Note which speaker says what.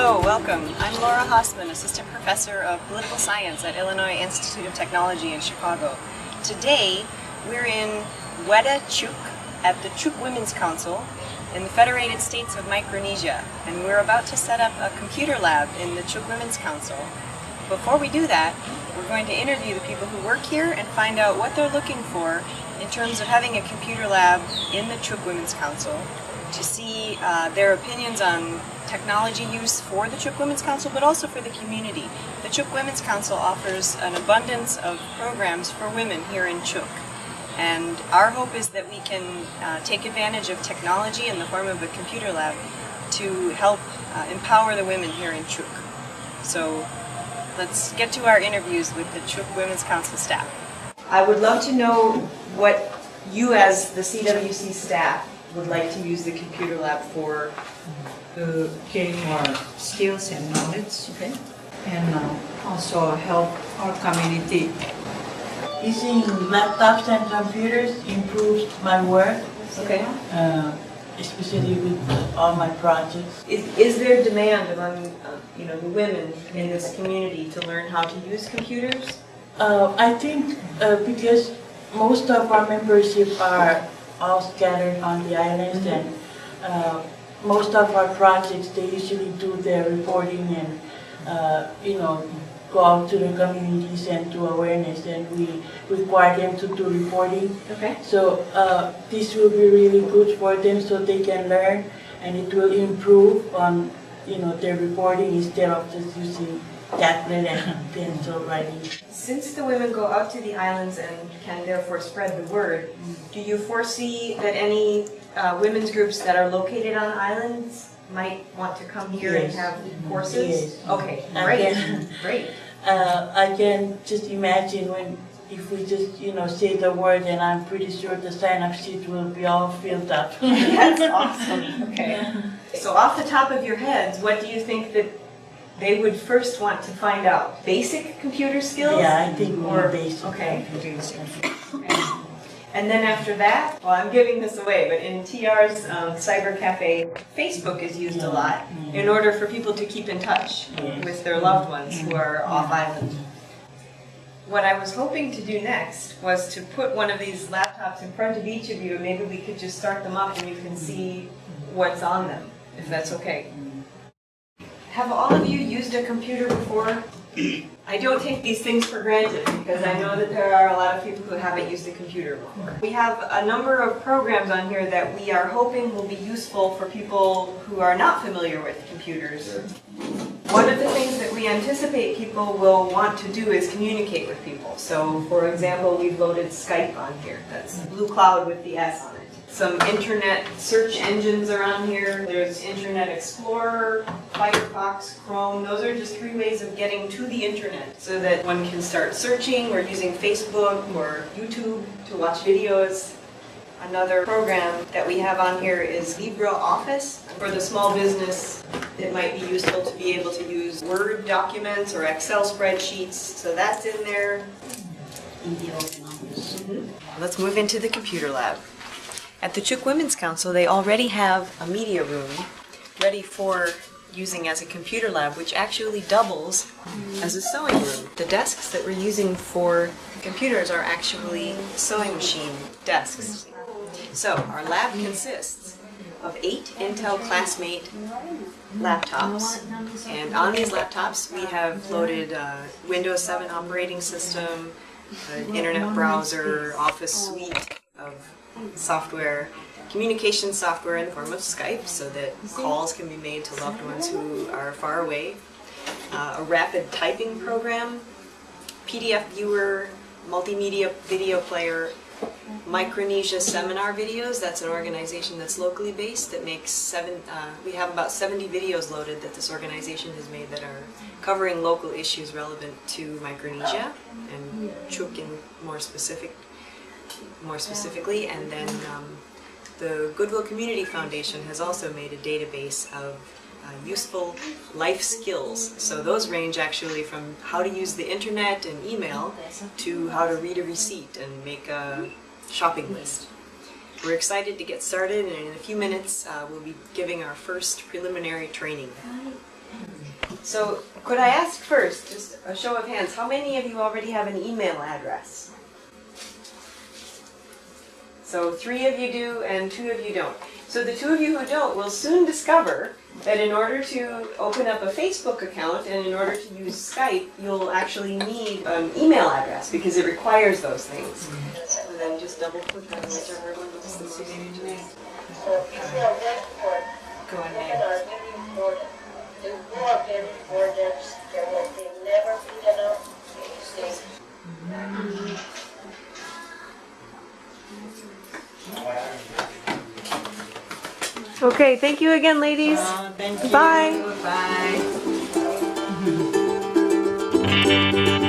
Speaker 1: Hello, welcome. I'm Laura Hosman, Assistant Professor of Political Science at Illinois Institute of Technology in Chicago. Today, we're in Weda, Chuuk at the Chuuk Women's Council in the Federated States of Micronesia, and we're about to set up a computer lab in the Chuuk Women's Council. Before we do that, we're going to interview the people who work here and find out what they're looking for in terms of having a computer lab in the Chuuk Women's Council, to see their opinions on technology use for the Chuuk Women's Council, but also for the community. The Chuuk Women's Council offers an abundance of programs for women here in Chuuk, and our hope is that we can take advantage of technology in the form of a computer lab to help empower the women here in Chuuk. So let's get to our interviews with the Chuuk Women's Council staff. I would love to know what you as the CWC staff would like to use the computer lab for.
Speaker 2: To gain more skills and knowledge,
Speaker 1: Okay.
Speaker 2: and also help our community.
Speaker 3: Using laptops and computers improves my work,
Speaker 1: Okay.
Speaker 3: especially with all my projects.
Speaker 1: Is there demand among the women in this community to learn how to use computers?
Speaker 3: I think because most of our membership are all scattered on the islands, and most of our projects, they usually do their reporting and go out to the communities and do awareness, and we require them to do reporting.
Speaker 1: Okay.
Speaker 3: So this will be really good for them, so they can learn, and it will improve on their reporting instead of just using tablet and pencil writing.
Speaker 1: Since the women go out to the islands and can therefore spread the word, do you foresee that any women's groups that are located on islands might want to come here and
Speaker 3: Yes.
Speaker 1: have courses?
Speaker 3: Yes.
Speaker 1: Okay, great, great.
Speaker 3: I can just imagine if we just say the word, and I'm pretty sure the sign-up sheet will be all filled up.
Speaker 1: That's awesome. Okay. So off the top of your heads, what do you think that they would first want to find out? Basic computer skills?
Speaker 3: Yeah, I think more basic.
Speaker 1: Okay.
Speaker 3: computers.
Speaker 1: Okay. And then after that, well, I'm giving this away, but in TR's Cyber Cafe, Facebook is used a lot in order for people to keep in touch with their loved ones who are off island. What I was hoping to do next was to put one of these laptops in front of each of you, and maybe we could just start them up and you can see what's on them, if that's okay. Have all of you used a computer before? I don't take these things for granted because I know that there are a lot of people who haven't used a computer before. We have a number of programs on here that we are hoping will be useful for people who are not familiar with computers. One of the things that we anticipate people will want to do is communicate with people. So, for example, we've loaded Skype on here. That's Blue Cloud with the S on it. Some internet search engines are on here. There's Internet Explorer, Firefox, Chrome. Those are just 3 ways of getting to the internet so that one can start searching or using Facebook or YouTube to watch videos. Another program that we have on here is LibreOffice. For the small business, it might be useful to be able to use Word documents or Excel spreadsheets. So that's in there. Let's move into the computer lab. At the Chuuk Women's Council, they already have a media room ready for using as a computer lab, which actually doubles as a sewing room. The desks that we're using for computers are actually sewing machine desks. So our lab consists of 8 Intel Classmate laptops, and on these laptops we have loaded Windows 7 operating system, an internet browser, Office suite of software, communication software in the form of Skype so that calls can be made to loved ones who are far away, a rapid typing program, PDF viewer, multimedia video player, Micronesia seminar videos. That's an organization that's locally based that makes we have about 70 videos loaded that this organization has made that are covering local issues relevant to Micronesia and Chuuk in more specifically, and then the Goodwill Community Foundation has also made a database of useful life skills. So those range actually from how to use the internet and email to how to read a receipt and make a shopping list. We're excited to get started, and in a few minutes we'll be giving our first preliminary training. So could I ask first, just a show of hands, how many of you already have an email address? So 3 of you do and 2 of you don't. So the 2 of you who don't will soon discover that in order to open up a Facebook account and in order to use Skype, you'll actually need an email address because it requires those things. So then just double click on whichever one looks the most interesting.
Speaker 2: Go ahead.
Speaker 1: Okay, thank you again, ladies.
Speaker 2: Thank you.
Speaker 1: Bye.
Speaker 2: Bye.